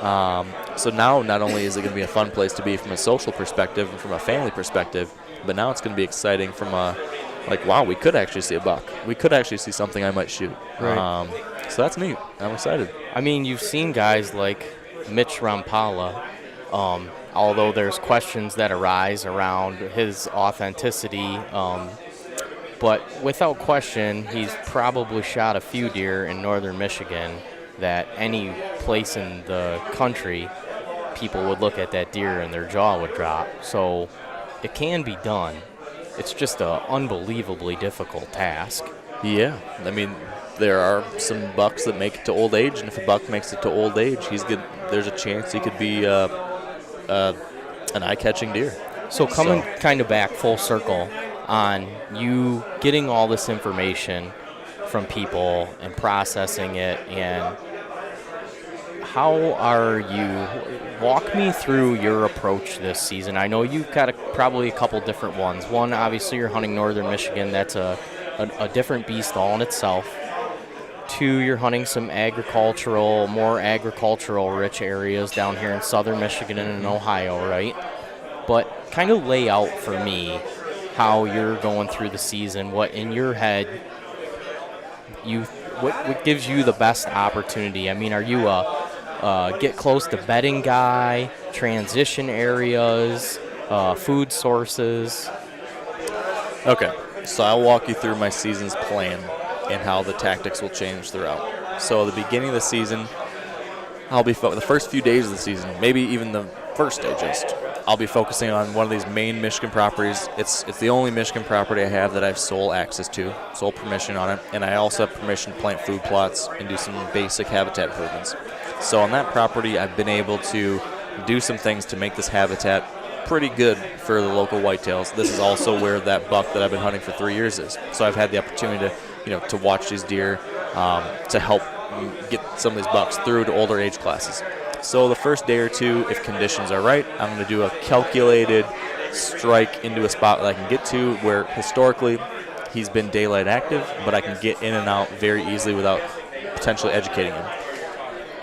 So now not only is it going to be a fun place to be from a social perspective and from a family perspective, but now it's going to be exciting from wow, we could actually see a buck. We could actually see something I might shoot. Right. So that's neat. I'm excited. I mean, you've seen guys like Mitch Rampala, although there's questions that arise around his authenticity. But without question, he's probably shot a few deer in northern Michigan that any place in the country, people would look at that deer and their jaw would drop. So it can be done. It's just an unbelievably difficult task. Yeah. I mean, there are some bucks that make it to old age, and if a buck makes it to old age, there's a chance he could be an eye-catching deer. So coming kind of back full circle on you getting all this information from people and processing it, and how are you, walk me through your approach this season. I know you've got probably a couple different ones. One, obviously you're hunting northern Michigan. That's a different beast all in itself. Two, you're hunting some more agricultural rich areas down here in southern Michigan and in Ohio, right? But kind of lay out for me how you're going through the season, what in your head what gives you the best opportunity. I mean, are you a get close to bedding guy, transition areas, food sources? Okay, so I'll walk you through my season's plan and how the tactics will change throughout. So at the beginning of the season, I'll be the first few days of the season, maybe even the first day I'll be focusing on one of these main Michigan properties. It's the only Michigan property I have that I have sole access to, sole permission on it, and I also have permission to plant food plots and do some basic habitat improvements. So on that property, I've been able to do some things to make this habitat pretty good for the local whitetails. This is also where that buck that I've been hunting for 3 years is. So I've had the opportunity to watch these deer to help get some of these bucks through to older age classes. So the first day or two, if conditions are right, I'm going to do a calculated strike into a spot that I can get to where historically he's been daylight active, but I can get in and out very easily without potentially educating him.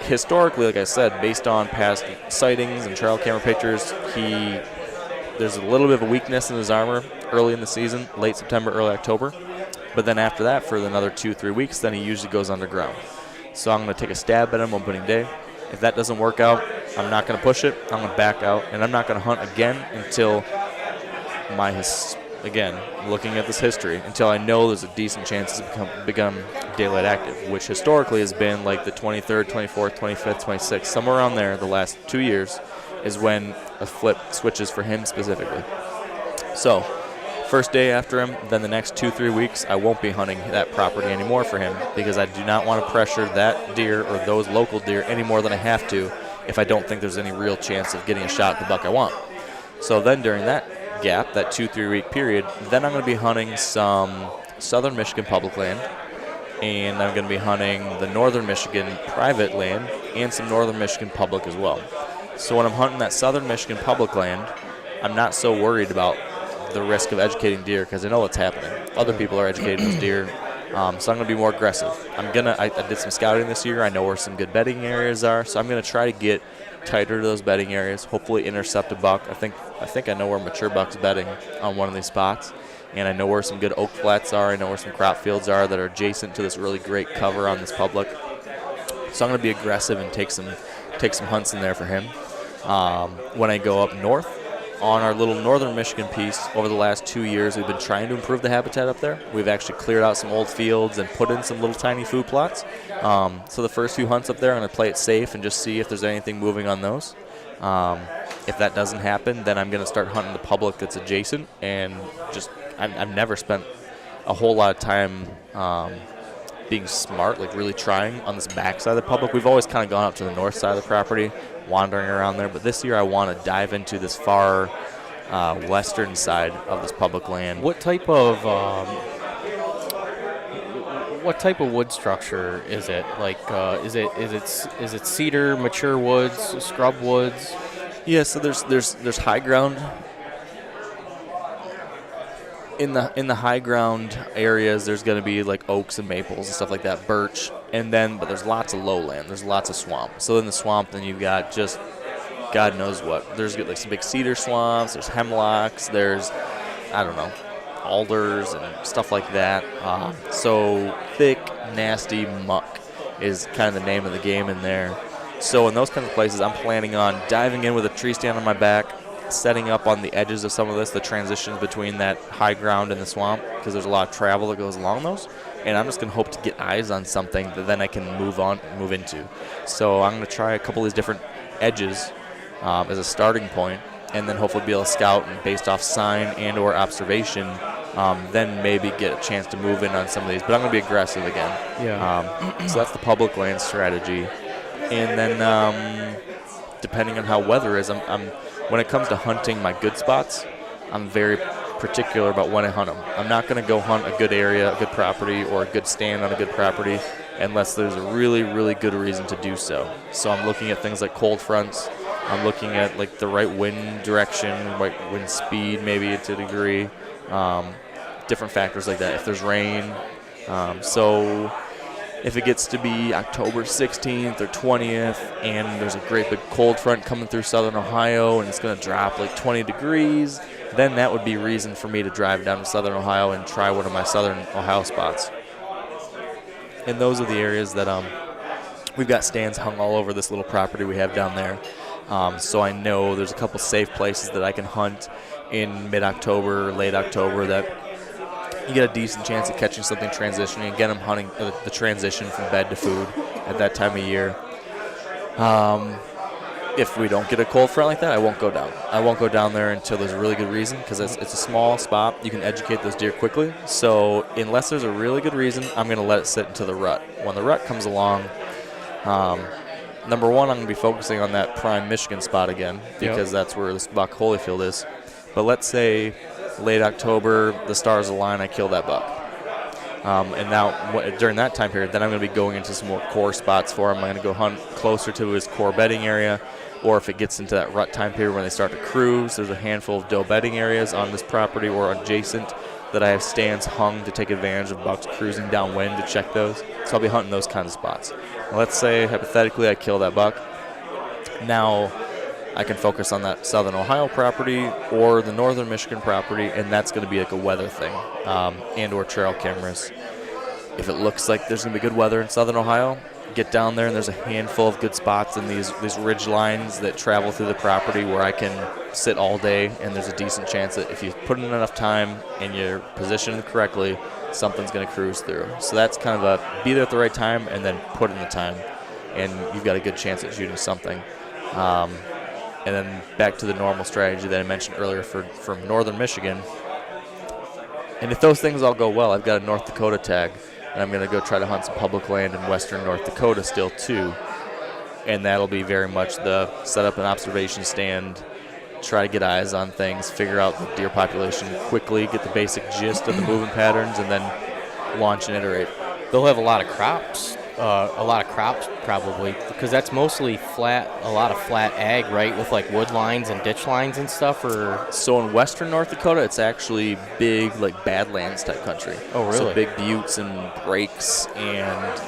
Historically, like I said, based on past sightings and trail camera pictures, there's a little bit of a weakness in his armor early in the season, late September, early October. But then after that, for another 2-3 weeks, then he usually goes underground. So I'm going to take a stab at him opening day. If that doesn't work out, I'm not going to push it. I'm going to back out, and I'm not going to hunt again until my again, looking at this history, until I know there's a decent chance to become daylight active, which historically has been like the 23rd, 24th, 25th, 26th, somewhere around there. The last 2 years is when a flip switches for him specifically. So, first day after him, then the next 2-3 weeks, I won't be hunting that property anymore for him, because I do not want to pressure that deer or those local deer any more than I have to if I don't think there's any real chance of getting a shot at the buck I want. So then during that gap, that 2-3 week period, then I'm going to be hunting some southern Michigan public land, and I'm going to be hunting the northern Michigan private land and some northern Michigan public as well. So when I'm hunting that southern Michigan public land, I'm not so worried about the risk of educating deer, because I know what's happening. Other people are educating those deer, so I'm going to be more aggressive. I did some scouting this year. I know where some good bedding areas are, so I'm going to try to get tighter to those bedding areas, hopefully intercept a buck. I think I know where mature buck's bedding on one of these spots, and I know where some good oak flats are. I know where some crop fields are that are adjacent to this really great cover on this public. So I'm going to be aggressive and take some hunts in there for him. When I go up north, on our little northern Michigan piece, over the last 2 years, we've been trying to improve the habitat up there. We've actually cleared out some old fields and put in some little tiny food plots. So the first few hunts up there, I'm going to play it safe and just see if there's anything moving on those. If that doesn't happen, then I'm going to start hunting the public that's adjacent. And just, I've never spent a whole lot of time being smart, like really trying on this back side of the public. We've always kind of gone up to the north side of the property, wandering around there, but this year I want to dive into this far western side of this public land. What type of wood structure is it? Like, is it cedar, mature woods, scrub woods? Yeah, so there's high ground. In the high ground areas, there's going to be like oaks and maples and stuff like that, birch, but there's lots of lowland. There's lots of swamp. So in the swamp, then you've got just God knows what. There's like some big cedar swamps. There's hemlocks. There's, I don't know, alders and stuff like that. So thick, nasty muck is kind of the name of the game in there. So in those kinds of places, I'm planning on diving in with a tree stand on my back, setting up on the edges of some of this, the transitions between that high ground and the swamp, because there's a lot of travel that goes along those. And I'm just going to hope to get eyes on something that then I can move into. So I'm going to try a couple of these different edges as a starting point, and then hopefully be able to scout and based off sign and or observation, then maybe get a chance to move in on some of these. But I'm going to be aggressive again. Yeah. So that's the public land strategy. And then depending on how weather is, when it comes to hunting my good spots, I'm very particular about when I hunt them. I'm not going to go hunt a good area, a good property, or a good stand on a good property unless there's a really, really good reason to do so. So I'm looking at things like cold fronts. I'm looking at like the right wind direction, right wind speed maybe to a degree, different factors like that. If there's rain. So if it gets to be October 16th or 20th and there's a great big cold front coming through southern Ohio and it's going to drop like 20 degrees, then that would be reason for me to drive down to southern Ohio and try one of my southern Ohio spots. And those are the areas that we've got stands hung all over this little property we have down there. So I know there's a couple safe places that I can hunt in mid-October, late October, that you get a decent chance of catching something transitioning. Again, I'm hunting the transition from bed to food at that time of year. If we don't get a cold front like that, I won't go down. I won't go down there until there's a really good reason, because it's a small spot. You can educate those deer quickly. So unless there's a really good reason, I'm going to let it sit into the rut. When the rut comes along, number one, I'm going to be focusing on that prime Michigan spot again, because that's where this buck Holyfield is. But let's say late October, the stars align, I kill that buck. And now during that time period, then I'm going to be going into some more core spots for him. I'm going to go hunt closer to his core bedding area, or if it gets into that rut time period when they start to cruise, there's a handful of doe bedding areas on this property or adjacent that I have stands hung to take advantage of bucks cruising downwind to check those. So I'll be hunting those kinds of spots. Now, let's say, hypothetically, I kill that buck. Now I can focus on that southern Ohio property or the northern Michigan property, and that's going to be like a weather thing, and or trail cameras. If it looks like there's going to be good weather in southern Ohio, get down there, and there's a handful of good spots in these ridge lines that travel through the property where I can sit all day, and there's a decent chance that if you put in enough time and you're positioned correctly, something's going to cruise through. So that's kind of a be there at the right time and then put in the time, and you've got a good chance at shooting something. And then back to the normal strategy that I mentioned earlier from northern Michigan. And if those things all go well, I've got a North Dakota tag, and I'm going to go try to hunt some public land in western North Dakota still too. And that'll be very much the set up an observation stand, try to get eyes on things, figure out the deer population quickly, get the basic gist of the moving patterns, and then launch and iterate. They'll have a lot of crops probably, because that's mostly a lot of flat ag, right, with like wood lines and ditch lines and stuff. Or so in western North Dakota, it's actually big, like Badlands type country. Oh, really? So big buttes and breaks, and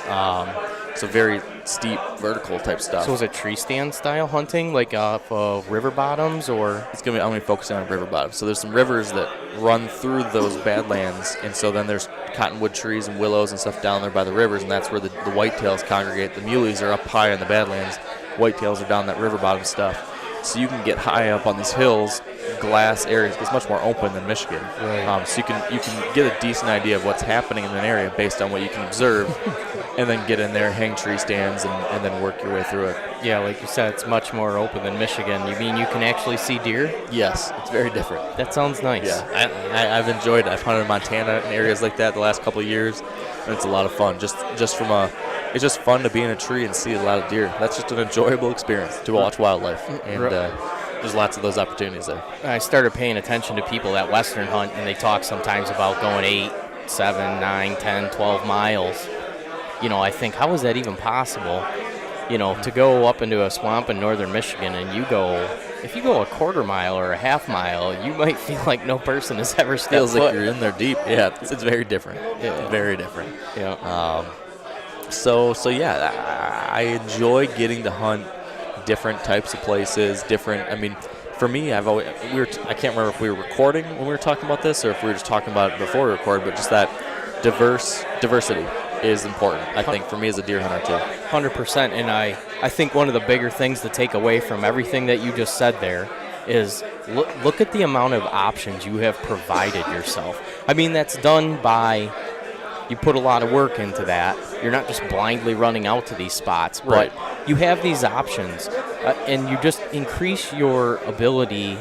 so very steep vertical type stuff. So is it tree stand style hunting, like off of river bottoms, or? It's going to be, I'm going to be focusing on river bottoms. So there's some rivers that run through those Badlands, and so then there's cottonwood trees and willows and stuff down there by the rivers, and that's where the whitetails congregate. The muleys are up high in the Badlands. Whitetails are down that river bottom stuff. So you can get high up on these hills, glass areas. It's much more open than Michigan. Right. So you can get a decent idea of what's happening in an area based on what you can observe, and then get in there, hang tree stands, and then work your way through it. Yeah, like you said, it's much more open than Michigan. You mean you can actually see deer? Yes, it's very different. That sounds nice. Yeah, I've enjoyed it. I've hunted in Montana in areas like that the last couple of years, and it's a lot of fun. It's just fun to be in a tree and see a lot of deer. That's just an enjoyable experience to watch wildlife, and there's lots of those opportunities there. I started paying attention to people that Western hunt, and they talk sometimes about going 8, 7, 9, 10, 12 miles. I think, how is that even possible? To go up into a swamp in northern Michigan, and if you go a quarter mile or a half mile, you might feel like no person has ever stepped Feels foot. like you're in there deep. Yeah, it's very different. Yeah. Very different. Yeah. So yeah, I enjoy getting to hunt different types of places, different. I mean, for me, I can't remember if we were recording when we were talking about this or if we were just talking about it before we recorded, but just that diversity is important, I think, for me as a deer hunter too. 100%. And I think one of the bigger things to take away from everything that you just said there is look at the amount of options you have provided yourself. I mean, that's done by, you put a lot of work into that. You're not just blindly running out to these spots, right. But you have these options, and you just increase your ability,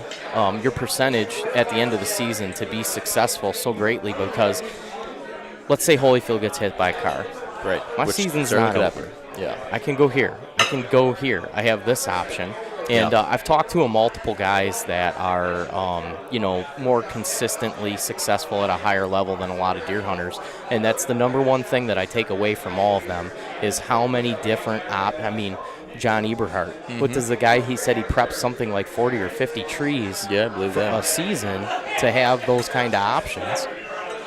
your percentage at the end of the season to be successful so greatly, because let's say Holyfield gets hit by a car. Right. My season's not over. Yeah. I can go here. I can go here. I have this option. And I've talked to multiple guys that are, more consistently successful at a higher level than a lot of deer hunters. And that's the number one thing that I take away from all of them is how many different John Eberhardt. Mm-hmm. What does the guy, he said he preps something like 40 or 50 trees I believe that. a season to have those kind of options.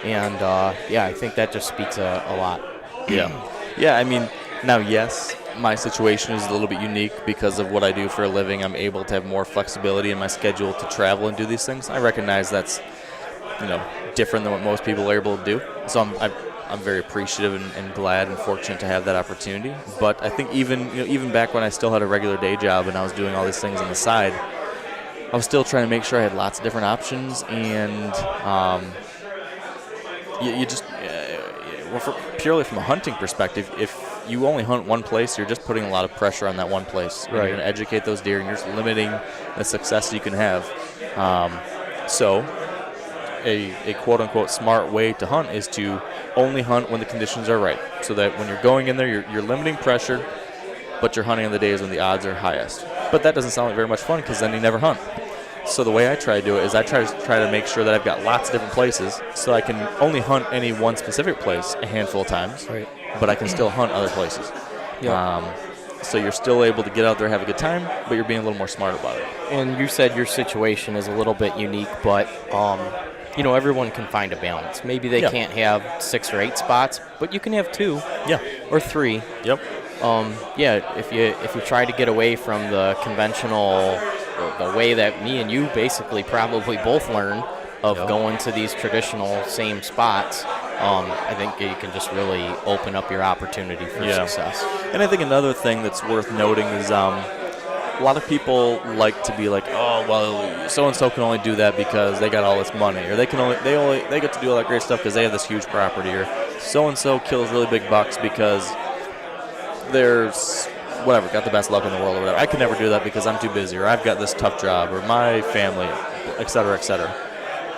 And, I think that just speaks a lot. Yeah. Yeah, I mean, now, yes, my situation is a little bit unique because of what I do for a living. I'm able to have more flexibility in my schedule to travel and do these things. I recognize that's, different than what most people are able to do. So I'm very appreciative and glad and fortunate to have that opportunity. But I think even back when I still had a regular day job and I was doing all these things on the side, I was still trying to make sure I had lots of different options, and purely from a hunting perspective, if you only hunt one place, you're just putting a lot of pressure on that one place. Right. You're going to educate those deer, and you're just limiting the success you can have. So a quote-unquote smart way to hunt is to only hunt when the conditions are right, so that when you're going in there, you're limiting pressure, but you're hunting on the days when the odds are highest. But that doesn't sound like very much fun, because then you never hunt. So the way I try to do it is I try to make sure that I've got lots of different places, so I can only hunt any one specific place a handful of times, Right. but I can still hunt other places. Yeah. So you're still able to get out there and have a good time, but you're being a little more smart about it. And you said your situation is a little bit unique, but everyone can find a balance. Maybe they can't have 6 or 8 spots, but you can have 2 or 3. Yep. If you try to get away from the conventional, the way that me and you basically probably both learned of going to these traditional same spots, I think you can just really open up your opportunity for success. And I think another thing that's worth noting is a lot of people like to be like, oh, well, so-and-so can only do that because they got all this money, or they get to do all that great stuff because they have this huge property, or so-and-so kills really big bucks because there's whatever, got the best luck in the world or whatever. I can never do that because I'm too busy, or I've got this tough job, or my family, et cetera, et cetera.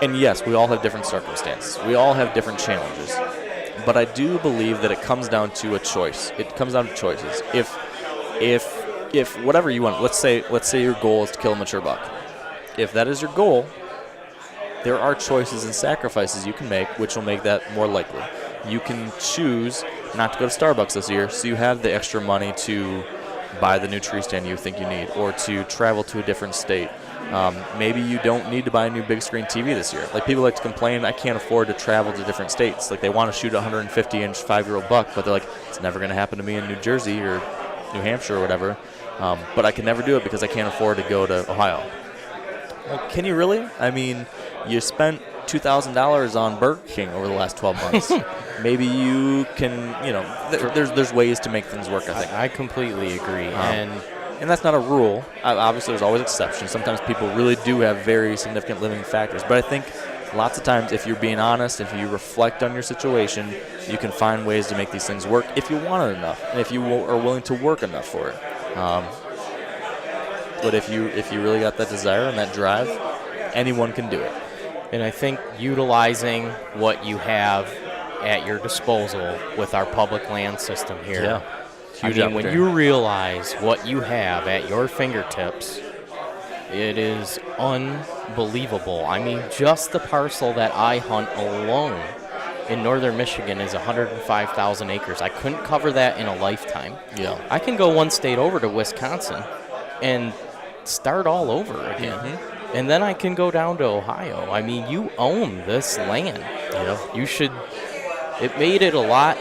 And yes, we all have different circumstances. We all have different challenges. But I do believe that it comes down to a choice. It comes down to choices. If whatever you want, let's say your goal is to kill a mature buck. If that is your goal, there are choices and sacrifices you can make which will make that more likely. You can choose not to go to Starbucks this year, so you have the extra money to buy the new tree stand you think you need, or to travel to a different state. Maybe you don't need to buy a new big screen TV this year. Like, people like to complain, I can't afford to travel to different states. Like, they want to shoot a 150-inch 5-year-old buck, but they're like, it's never going to happen to me in New Jersey or New Hampshire or whatever. But I can never do it because I can't afford to go to Ohio. Well, can you really? I mean, you spent $2,000 on Burger King over the last 12 months. Maybe you can, there's ways to make things work, I think. I completely agree. And that's not a rule. Obviously, there's always exceptions. Sometimes people really do have very significant limiting factors. But I think lots of times, if you're being honest, if you reflect on your situation, you can find ways to make these things work if you want it enough, and if you are willing to work enough for it. But if you really got that desire and that drive, anyone can do it. And I think utilizing what you have at your disposal with our public land system here. Yeah. I mean, when you realize what you have at your fingertips, it is unbelievable. I mean, just the parcel that I hunt alone in northern Michigan is 105,000 acres. I couldn't cover that in a lifetime. Yeah. I can go one state over to Wisconsin and start all over again. Mm-hmm. And then I can go down to Ohio. I mean, you own this land. Yeah. You should. It made it a lot.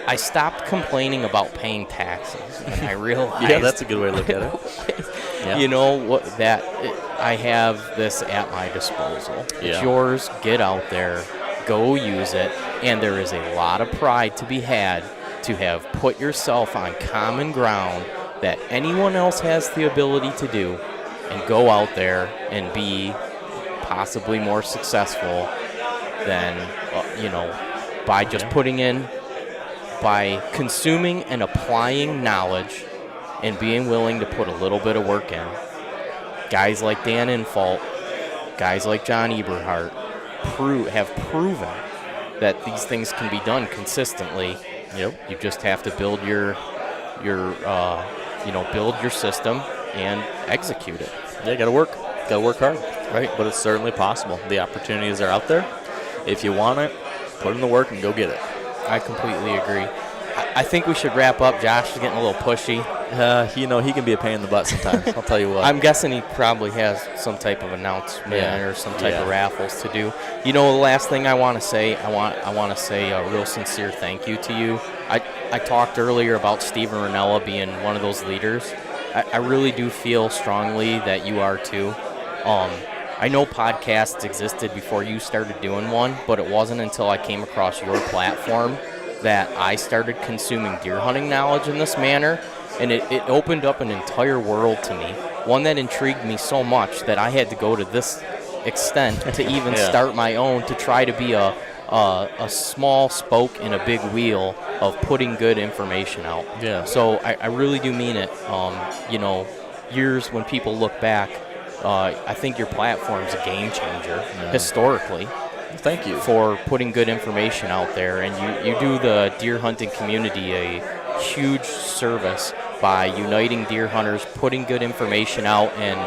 I stopped complaining about paying taxes, and I realized. Yeah, that's a good way to look at it. Yeah. You know what? That I have this at my disposal. It's yours. Get out there, go use it, and there is a lot of pride to be had to have put yourself on common ground that anyone else has the ability to do, and go out there and be possibly more successful than by just putting in. By consuming and applying knowledge and being willing to put a little bit of work in. Guys like Dan Infault, guys like John Eberhardt have proven that these things can be done consistently. Yep. You just have to build your build your system and execute it. Yeah, you gotta work hard. Right. But it's certainly possible. The opportunities are out there. If you want it, put in the work and go get it. I completely agree. I think we should wrap up. Josh is getting a little pushy. He can be a pain in the butt sometimes. I'll tell you what. I'm guessing he probably has some type of announcement or some type of raffles to do. The last thing I want to say, I want to say a real sincere thank you to you. I talked earlier about Stephen Rinella being one of those leaders. I really do feel strongly that you are too. I know podcasts existed before you started doing one, but it wasn't until I came across your platform that I started consuming deer hunting knowledge in this manner, and it opened up an entire world to me, one that intrigued me so much that I had to go to this extent to even start my own, to try to be a small spoke in a big wheel of putting good information out. Yeah. So I really do mean it. Years when people look back, I think your platform's a game changer historically. Thank you. For putting good information out there. And you do the deer hunting community a huge service by uniting deer hunters, putting good information out, and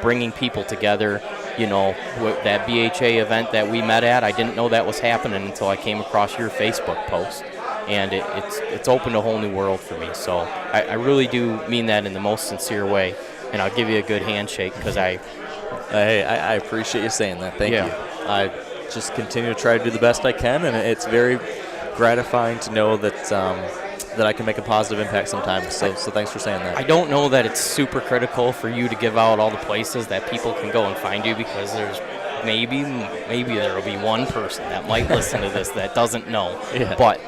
bringing people together. That BHA event that we met at, I didn't know that was happening until I came across your Facebook post. And it's opened a whole new world for me. So I really do mean that in the most sincere way. And I'll give you a good handshake because I appreciate you saying that. Thank you. I just continue to try to do the best I can, and it's very gratifying to know that that I can make a positive impact sometimes. So thanks for saying that. I don't know that it's super critical for you to give out all the places that people can go and find you, because there's maybe there will be one person that might listen to this that doesn't know. Yeah. But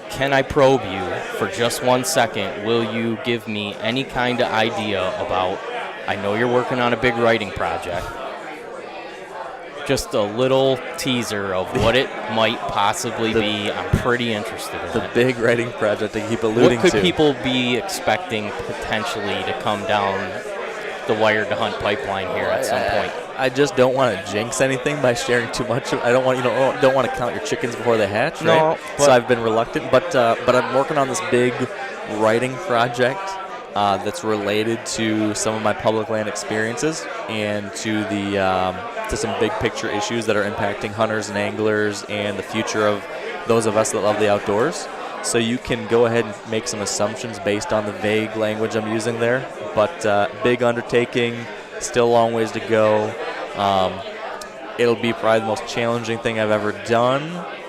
can I probe you for just 1 second? Will you give me any kind of idea about, I know you're working on a big writing project, just a little teaser of what it might possibly be. I'm pretty interested in the big writing project I keep alluding to. What could people be expecting potentially to come down the Wired to Hunt pipeline here at some point? I just don't want to jinx anything by sharing too much. I don't want don't want to count your chickens before they hatch, right? No, so I've been reluctant, but I'm working on this big writing project that's related to some of my public land experiences and to to some big picture issues that are impacting hunters and anglers and the future of those of us that love the outdoors. So you can go ahead and make some assumptions based on the vague language I'm using there. But big undertaking, still a long ways to go. It'll be probably the most challenging thing I've ever done.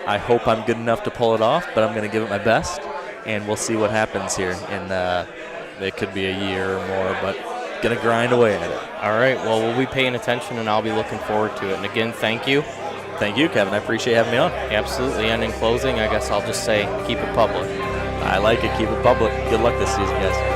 I hope I'm good enough to pull it off, but I'm going to give it my best, and we'll see what happens here. And it could be a year or more, but going to grind away at it. All right. Well, we'll be paying attention, and I'll be looking forward to it. And again, thank you. Thank you, Kevin. I appreciate having me on. Absolutely. And in closing, I guess I'll just say keep it public. I like it. Keep it public. Good luck this season, guys.